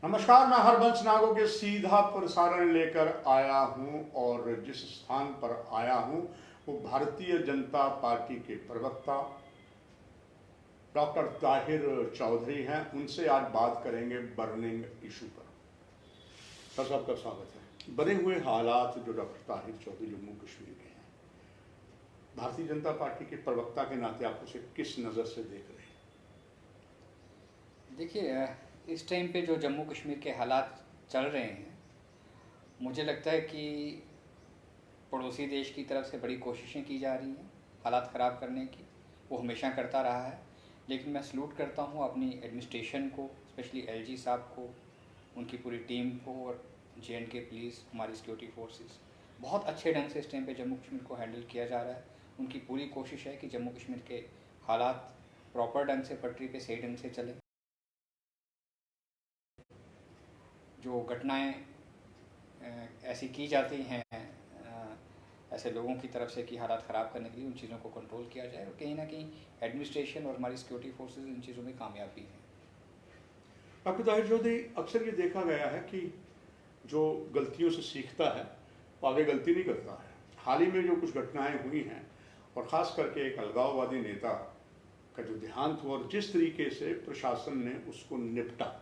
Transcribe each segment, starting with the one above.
नमस्कार, मैं हरबंश नागो के सीधा प्रसारण लेकर आया हूं और जिस स्थान पर आया हूं वो भारतीय जनता पार्टी के प्रवक्ता डॉक्टर ताहिर चौधरी हैं। उनसे आज बात करेंगे बर्निंग इशू पर। सर, आपका स्वागत है। बने हुए हालात जो डॉक्टर ताहिर चौधरी जम्मू कश्मीर के हैं, भारतीय जनता पार्टी के प्रवक्ता के नाते आप उसे किस नज़र से देख रहे हैं? देखिए, इस टाइम पे जो जम्मू कश्मीर के हालात चल रहे हैं, मुझे लगता है कि पड़ोसी देश की तरफ से बड़ी कोशिशें की जा रही हैं हालात ख़राब करने की। वो हमेशा करता रहा है, लेकिन मैं सलूट करता हूँ अपनी एडमिनिस्ट्रेशन को, स्पेशली एलजी साहब को, उनकी पूरी टीम को और JNK पुलिस, हमारी सिक्योरिटी फोर्सेस। बहुत अच्छे ढंग से इस टाइम पे जम्मू कश्मीर को हैंडल किया जा रहा है। उनकी पूरी कोशिश है कि जम्मू कश्मीर के हालात प्रॉपर ढंग से, पटरी पे सही ढंग से चले। जो घटनाएं ऐसी की जाती हैं ऐसे लोगों की तरफ से कि हालात ख़राब करने के लिए, उन चीज़ों को कंट्रोल किया जाए और कहीं ना कहीं एडमिनिस्ट्रेशन और हमारी सिक्योरिटी फोर्सेस इन चीज़ों में कामयाब भी हैं। डॉक्टर ताहिर चौधरी, अक्सर ये देखा गया है कि जो गलतियों से सीखता है वो आगे गलती नहीं करता है। हाल ही में जो कुछ घटनाएं हुई हैं और ख़ास करके एक अलगाववादी नेता का जो देहांत हुआ और जिस तरीके से प्रशासन ने उसको निपटा,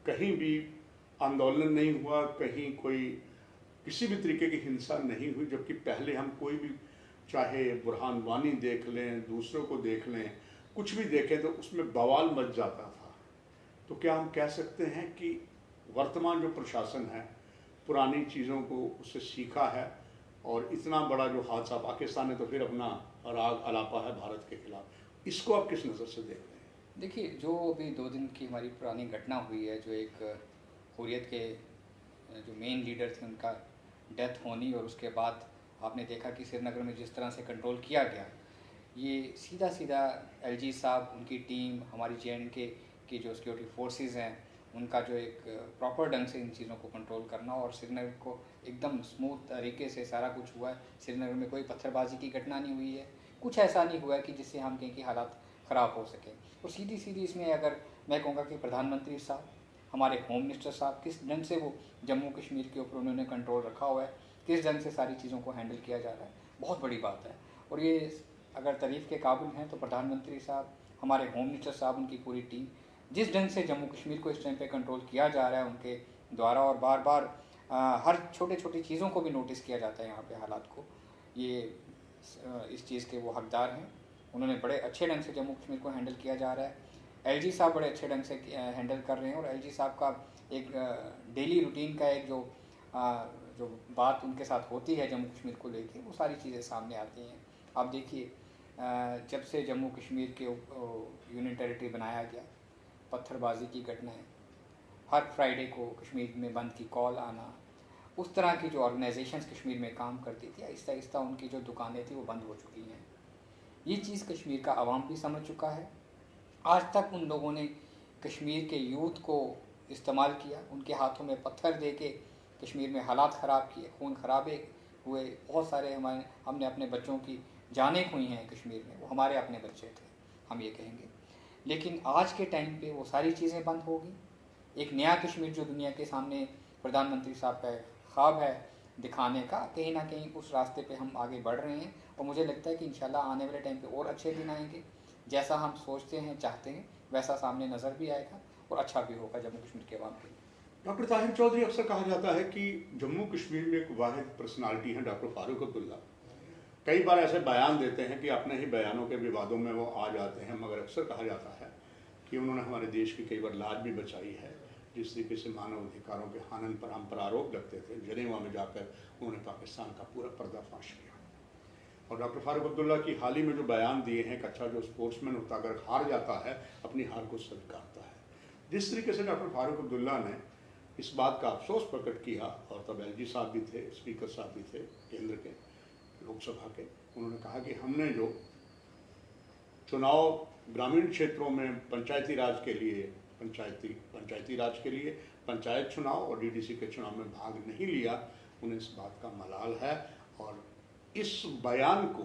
कहीं भी आंदोलन नहीं हुआ, कहीं कोई किसी भी तरीके की हिंसा नहीं हुई, जबकि पहले हम कोई भी, चाहे बुरहान वानी देख लें, दूसरों को देख लें, कुछ भी देखें तो उसमें बवाल मच जाता था। तो क्या हम कह सकते हैं कि वर्तमान जो प्रशासन है पुरानी चीज़ों को उससे सीखा है और इतना बड़ा जो हादसा पाकिस्तान ने तो फिर अपना राग अलापा है भारत के खिलाफ, इसको आप किस नज़र से देख रहे हैं? देखिए, जो अभी 2 दिन की हमारी पुरानी घटना हुई है, जो एक हुर्रियत के जो मेन लीडर थे उनका डेथ होनी, और उसके बाद आपने देखा कि श्रीनगर में जिस तरह से कंट्रोल किया गया, ये सीधा सीधा LG साहब, उनकी टीम, हमारी JNK की जो सिक्योरिटी फोर्सेस हैं, उनका जो एक प्रॉपर ढंग से इन चीज़ों को कंट्रोल करना और श्रीनगर को एकदम स्मूथ तरीके से सारा कुछ हुआ है। श्रीनगर में कोई पत्थरबाजी की घटना नहीं हुई है, कुछ ऐसा नहीं हुआ है कि जिससे हम कहें कि हालात ख़राब हो सके। और सीधी सीधी इसमें अगर मैं कहूँगा कि प्रधानमंत्री साहब, हमारे होम मिनिस्टर साहब, किस ढंग से वो जम्मू कश्मीर के ऊपर उन्होंने कंट्रोल रखा हुआ है, किस ढंग से सारी चीज़ों को हैंडल किया जा रहा है, बहुत बड़ी बात है। और ये अगर तारीफ़ के काबिल हैं तो प्रधानमंत्री साहब, हमारे होम मिनिस्टर साहब, उनकी पूरी टीम, जिस ढंग से जम्मू कश्मीर को इस टाइम पे कंट्रोल किया जा रहा है उनके द्वारा, और बार बार हर छोटे छोटी चीज़ों को भी नोटिस किया जाता है यहाँ पे हालात को, ये इस चीज़ के वो हकदार हैं। उन्होंने बड़े अच्छे ढंग से जम्मू कश्मीर को हैंडल किया जा रहा है। LG साहब बड़े अच्छे ढंग से हैंडल कर रहे हैं, और LG साहब का एक डेली रूटीन का एक जो बात उनके साथ होती है जम्मू कश्मीर को लेके, वो सारी चीज़ें सामने आती हैं। आप देखिए, जब से जम्मू कश्मीर के यूनियन टेरिटरी बनाया गया, पत्थरबाजी की घटनाएं, हर फ्राइडे को कश्मीर में बंद की कॉल आना, उस तरह की जो ऑर्गेनाइजेशंस कश्मीर में काम करती थी, आहिस्ता आहिस्ता उनकी जो दुकानें थी वो बंद हो चुकी हैं। ये चीज़ कश्मीर का आवाम भी समझ चुका है। आज तक उन लोगों ने कश्मीर के यूथ को इस्तेमाल किया, उनके हाथों में पत्थर दे के कश्मीर में हालात ख़राब किए, खून खराबे हुए, बहुत सारे हमने अपने बच्चों की जानें खोई हैं कश्मीर में, वो हमारे अपने बच्चे थे, हम ये कहेंगे। लेकिन आज के टाइम पे वो सारी चीज़ें बंद हो गई। एक नया कश्मीर जो दुनिया के सामने प्रधानमंत्री साहब का ख्वाब है दिखाने का, कहीं ना कहीं उस रास्ते पे हम आगे बढ़ रहे हैं। और मुझे लगता है कि इंशाल्लाह आने वाले टाइम पे और अच्छे दिन आएंगे। जैसा हम सोचते हैं, चाहते हैं, वैसा सामने नज़र भी आएगा और अच्छा भी होगा जम्मू कश्मीर के अवाम के लिए। डॉक्टर ताहिर चौधरी, अक्सर कहा जाता है कि जम्मू कश्मीर में एक वाहिद पर्सनालिटी है डॉक्टर फारूक अब्दुल्ला। कई बार ऐसे बयान देते हैं कि अपने ही बयानों के विवादों में वो आ जाते हैं, मगर अक्सर कहा जाता है कि उन्होंने हमारे देश की कई बार लाज भी बचाई है। जिस तरीके से मानव अधिकारों के हनन पर हम पर आरोप लगते थे, जनेवा में जाकर उन्होंने पाकिस्तान का पूरा पर्दाफाश किया। और डॉक्टर फारूक अब्दुल्ला की हाल ही में जो बयान दिए हैं कि अच्छा, जो स्पोर्ट्समैन होता अगर हार जाता है अपनी हार को स्वीकारता है, जिस तरीके से डॉक्टर फारूक अब्दुल्ला ने इस बात का अफसोस प्रकट किया, और तब LG साहब भी थे, स्पीकर साहब भी थे केंद्र के, लोकसभा के, उन्होंने कहा कि हमने जो चुनाव ग्रामीण क्षेत्रों में पंचायती राज के लिए, पंचायत चुनाव और DDC के चुनाव में भाग नहीं लिया, उन्हें इस बात का मलाल है। और इस बयान को,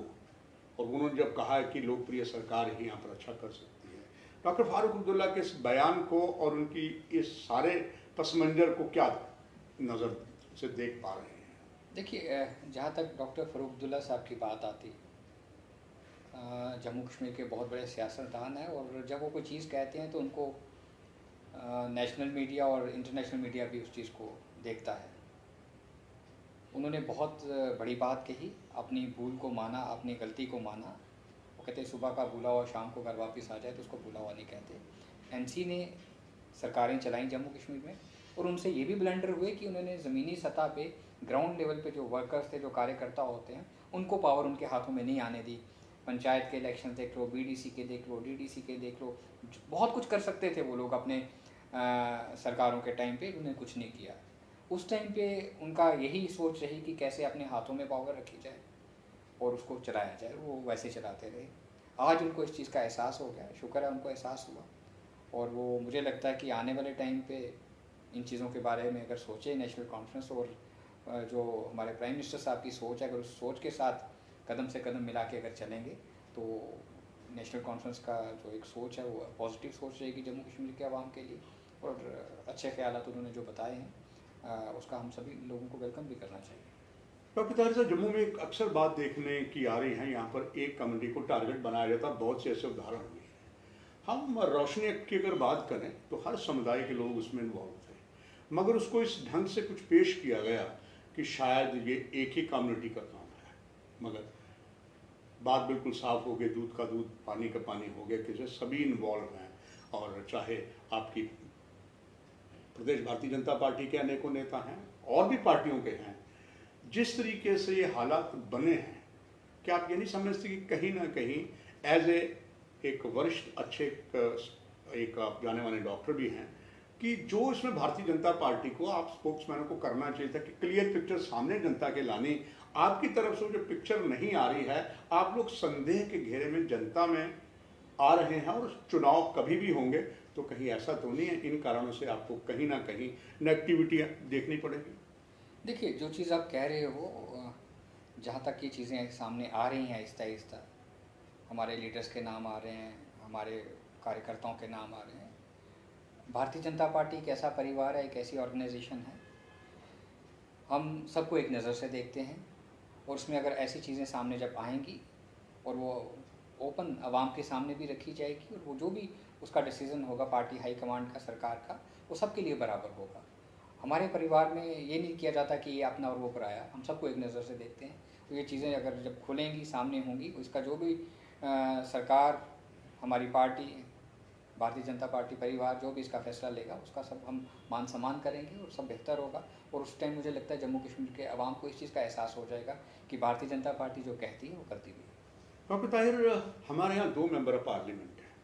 और उन्होंने जब कहा है कि लोकप्रिय सरकार ही यहाँ पर अच्छा कर सकती है, डॉक्टर फारूक अब्दुल्ला के इस बयान को और उनकी इस सारे पस मंजर को क्या नज़र से देख पा रहे हैं? देखिए, जहाँ तक डॉक्टर फारूक अब्दुल्ला साहब की बात आती, जम्मू कश्मीर के बहुत बड़े सियासतदान हैं, और जब वो कोई चीज़ कहते हैं तो उनको नेशनल मीडिया और इंटरनेशनल मीडिया भी उस चीज़ को देखता है। उन्होंने बहुत बड़ी बात कही, अपनी भूल को माना, अपनी गलती को माना। वो कहते हैं सुबह का भूला हुआ शाम को घर वापस आ जाए तो उसको भूला हुआ नहीं कहते। एनसी ने सरकारें चलाई जम्मू कश्मीर में, और उनसे ये भी ब्लंडर हुए कि उन्होंने ज़मीनी सतह पे, ग्राउंड लेवल पे जो वर्कर्स थे, जो कार्यकर्ता होते हैं, उनको पावर उनके हाथों में नहीं आने दी। पंचायत के इलेक्शन देख लो, बीडीसी के देख लो, डीडीसी के देख लो, बहुत कुछ कर सकते थे वो लोग अपने सरकारों के टाइम पे, उन्होंने कुछ नहीं किया। उस टाइम पे उनका यही सोच रही कि कैसे अपने हाथों में पावर रखी जाए और उसको चलाया जाए, वो वैसे चलाते रहे। आज उनको इस चीज़ का एहसास हो गया, शुक्र है उनको एहसास हुआ, और वो मुझे लगता है कि आने वाले टाइम पे इन चीज़ों के बारे में अगर सोचे नेशनल कॉन्फ्रेंस, और जो हमारे प्राइम मिनिस्टर साहब की सोच है, अगर उस सोच के साथ कदम से कदम मिला के अगर चलेंगे तो नेशनल कॉन्फ्रेंस का जो एक सोच है वो पॉजिटिव सोच रहेगी जम्मू कश्मीर के आवाम के लिए, और अच्छे ख्यालात उन्होंने जो बताए हैं उसका हम सभी लोगों को वेलकम भी करना चाहिए। डॉक्टर ताहिर साहब, जम्मू में एक अक्सर बात देखने की आ रही है, यहाँ पर एक कम्युनिटी को टारगेट बनाया जाता है, बहुत से ऐसे उदाहरण हुए हैं। हम रोशनी की अगर बात करें तो हर समुदाय के लोग उसमें इन्वॉल्व थे, मगर उसको इस ढंग से कुछ पेश किया गया कि शायद ये एक ही कम्युनिटी का काम है, मगर बात बिल्कुल साफ हो गई, दूध का दूध पानी का पानी हो गया कि सभी इन्वॉल्व हैं। और चाहे आपकी प्रदेश भारतीय जनता पार्टी के अनेकों नेता हैं और भी पार्टियों के हैं, जिस तरीके से ये हालात बने हैं, क्या आप ये नहीं समझते कि कहीं ना कहीं एज एक वरिष्ठ अच्छे एक आप जाने वाले डॉक्टर भी हैं, कि जो इसमें भारतीय जनता पार्टी को, आप स्पोक्समैनों को करना चाहिए था कि क्लियर पिक्चर सामने जनता के लानी। आपकी तरफ से जो पिक्चर नहीं आ रही है, आप लोग संदेह के घेरे में जनता में आ रहे हैं, और चुनाव कभी भी होंगे तो कहीं ऐसा तो नहीं है इन कारणों से आपको कहीं ना कहीं नेगेटिविटी देखनी पड़ेगी? देखिए, जो चीज़ आप कह रहे हो, जहाँ तक ये चीज़ें सामने आ रही हैं आहिस्ता आहिस्ता, हमारे लीडर्स के नाम आ रहे हैं, हमारे कार्यकर्ताओं के नाम आ रहे हैं। भारतीय जनता पार्टी एक ऐसा परिवार है, एक ऐसी ऑर्गेनाइजेशन है, हम सबको एक नज़र से देखते हैं, और उसमें अगर ऐसी चीज़ें सामने जब आएंगी और वो ओपन आवाम के सामने भी रखी जाएगी, और वो जो भी उसका डिसीज़न होगा पार्टी हाई कमांड का, सरकार का, वो सबके लिए बराबर होगा। हमारे परिवार में ये नहीं किया जाता कि ये अपना और वो पराया, हम सबको एक नज़र से देखते हैं। तो ये चीज़ें अगर जब खुलेंगी, सामने होंगी, उसका जो भी सरकार, हमारी पार्टी, भारतीय जनता पार्टी परिवार जो भी इसका फैसला लेगा, उसका सब हम मान सम्मान करेंगे और सब बेहतर होगा। और उस टाइम मुझे लगता है जम्मू कश्मीर के अवाम को इस चीज़ का एहसास हो जाएगा कि भारतीय जनता पार्टी जो कहती है वो करती भी है। डॉक्टर ताहिर, हमारे यहाँ 2 मेंबर ऑफ पार्लियामेंट हैं,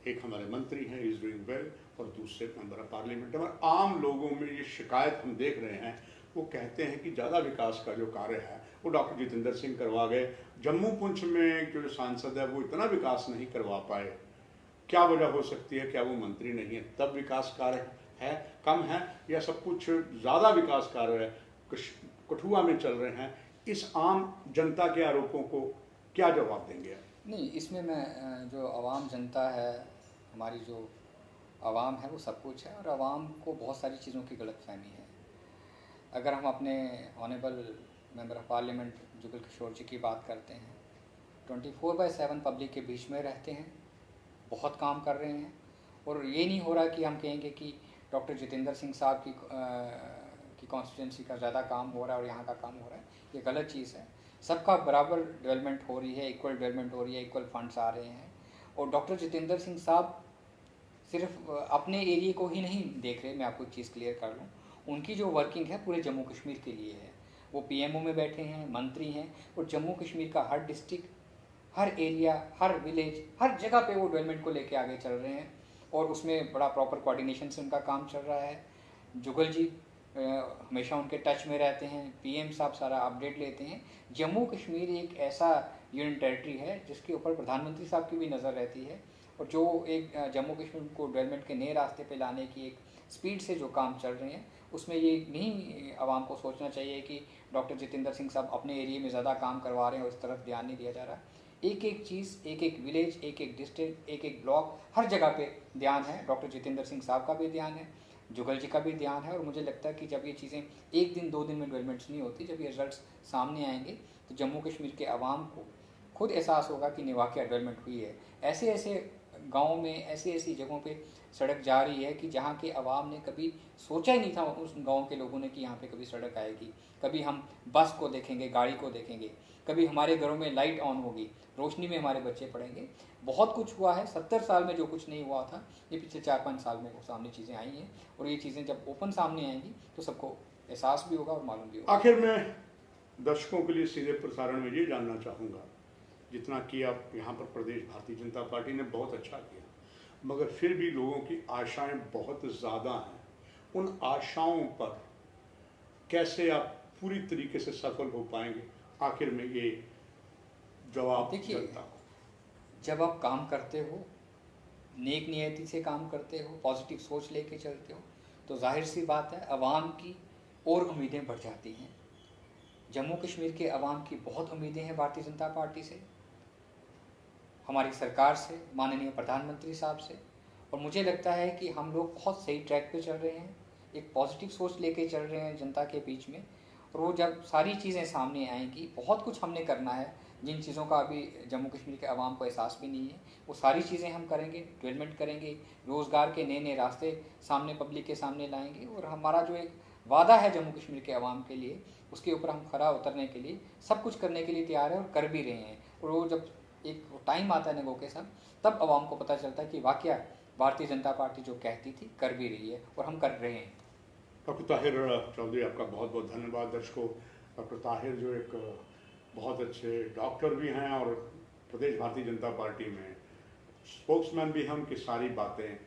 एक हमारे मंत्री हैं, इज डूइंग वेल, और दूसरे मेंबर ऑफ पार्लियामेंट। हमारे आम लोगों में ये शिकायत हम देख रहे हैं, वो कहते हैं कि ज़्यादा विकास का जो कार्य है वो डॉक्टर जितेंद्र सिंह करवा गए, जम्मू पुंछ में जो सांसद है वो इतना विकास नहीं करवा पाए। क्या वजह हो सकती है? क्या वो मंत्री नहीं है तब विकास कार्य है कम है, या सब कुछ ज़्यादा विकास कार्य कठुआ में चल रहे हैं? इस आम जनता के आरोपों को क्या जवाब देंगे? नहीं, इसमें मैं, जो आवाम जनता है, हमारी जो आवाम है वो सब कुछ है, और आवाम को बहुत सारी चीज़ों की गलतफहमी है। अगर हम अपने honourable member of parliament Jugal Kishore जी की बात करते हैं, 24/7 पब्लिक के बीच में रहते हैं, बहुत काम कर रहे हैं, और ये नहीं हो रहा कि हम कहेंगे कि डॉक्टर जितेंद्र सिंह साहब की कॉन्स्टिट्यूंसी का ज़्यादा काम हो रहा है और यहाँ का काम हो रहा है, ये गलत चीज़ है। सबका बराबर डेवलपमेंट हो रही है, इक्वल डेवलपमेंट हो रही है, इक्वल फंड्स आ रहे हैं। और डॉक्टर जितेंद्र सिंह साहब सिर्फ अपने एरिया को ही नहीं देख रहे, मैं आपको एक चीज़ क्लियर कर लूँ, उनकी जो वर्किंग है पूरे जम्मू कश्मीर के लिए है। वो पीएमओ में बैठे हैं, मंत्री हैं, और जम्मू कश्मीर का हर डिस्ट्रिक्ट, हर एरिया, हर विलेज, हर जगह पे वो डेवलपमेंट को लेके आगे चल रहे हैं, और उसमें बड़ा प्रॉपर कोऑर्डिनेशन से उनका काम चल रहा है। जुगल जी हमेशा उनके टच में रहते हैं, पीएम साहब सारा अपडेट लेते हैं। जम्मू कश्मीर एक ऐसा यूनियन टेरिटरी है जिसके ऊपर प्रधानमंत्री साहब की भी नज़र रहती है, और जो एक जम्मू कश्मीर को डेवलपमेंट के नए रास्ते पे लाने की एक स्पीड से जो काम चल रहे हैं, उसमें ये नहीं आवाम को सोचना चाहिए कि डॉक्टर जितेंद्र सिंह साहब अपने एरिया में ज़्यादा काम करवा रहे हैं और इस तरफ ध्यान नहीं दिया जा रहा। एक एक चीज़, एक एक विलेज, एक एक डिस्ट्रिक्ट, एक एक ब्लॉक, हर जगह पे ध्यान है। डॉक्टर जितेंद्र सिंह साहब का भी ध्यान है, जुगल जी का भी ध्यान है। और मुझे लगता है कि जब ये चीज़ें एक दिन 2 दिन में डेवलपमेंट्स नहीं होती, जब ये रिजल्ट्स सामने आएंगे तो जम्मू कश्मीर के आवाम को खुद एहसास होगा कि नहीं वाकई डेवलपमेंट हुई है। ऐसे ऐसे गाँव में, ऐसी ऐसी जगहों पे सड़क जा रही है कि जहाँ के आवाम ने कभी सोचा ही नहीं था, उस गांव के लोगों ने, कि यहाँ पे कभी सड़क आएगी, कभी हम बस को देखेंगे, गाड़ी को देखेंगे, कभी हमारे घरों में लाइट ऑन होगी, रोशनी में हमारे बच्चे पढ़ेंगे। बहुत कुछ हुआ है। 70 साल में जो कुछ नहीं हुआ था, ये पिछले 4-5 साल में वो सामने चीज़ें आई हैं। और ये चीज़ें जब ओपन सामने आएंगी तो सबको एहसास भी होगा और मालूम भी होगा। आखिर में दर्शकों के लिए सीधे प्रसारण में ये जानना चाहूँगा, जितना कि आप यहाँ पर प्रदेश भारतीय जनता पार्टी ने बहुत अच्छा किया, मगर फिर भी लोगों की आशाएं बहुत ज़्यादा हैं। उन आशाओं पर कैसे आप पूरी तरीके से सफल हो पाएंगे? आखिर में ये जवाब देखिए, जनता को। जब आप काम करते हो, नेक नियति से काम करते हो, पॉजिटिव सोच लेके चलते हो, तो जाहिर सी बात है अवाम की और उम्मीदें बढ़ जाती हैं। जम्मू कश्मीर के अवाम की बहुत उम्मीदें हैं भारतीय जनता पार्टी से, हमारी सरकार से, माननीय प्रधानमंत्री साहब से। और मुझे लगता है कि हम लोग बहुत सही ट्रैक पे चल रहे हैं, एक पॉजिटिव सोच लेके चल रहे हैं जनता के बीच में। और वो जब सारी चीज़ें सामने आएंगी, बहुत कुछ हमने करना है जिन चीज़ों का अभी जम्मू कश्मीर के अवाम को एहसास भी नहीं है, वो सारी चीज़ें हम करेंगे, डेवलपमेंट करेंगे, रोज़गार के नए नए रास्ते सामने पब्लिक के सामने लाएंगे। और हमारा जो एक वादा है जम्मू कश्मीर के अवाम के लिए, उसके ऊपर हम खरा उतरने के लिए सब कुछ करने के लिए तैयार है और कर भी रहे हैं। और वो जब एक टाइम आता है नेगो के साथ, तब अवाम को पता चलता है कि वाकया भारतीय जनता पार्टी जो कहती थी कर भी रही है, और हम कर रहे हैं। डॉक्टर ताहिर चौधरी, आपका बहुत बहुत धन्यवाद। दर्शकों, डॉक्टर ताहिर जो एक बहुत अच्छे डॉक्टर भी हैं और प्रदेश भारतीय जनता पार्टी में स्पोक्समैन भी हैं, उनकी सारी बातें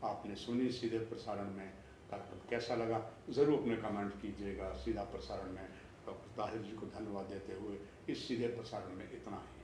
आपने सुनी सीधे प्रसारण में। कार्यक्रम कैसा लगा ज़रूर अपने कमेंट कीजिएगा। सीधा प्रसारण में डॉक्टर ताहिर जी को धन्यवाद देते हुए इस सीधे प्रसारण में इतना ही।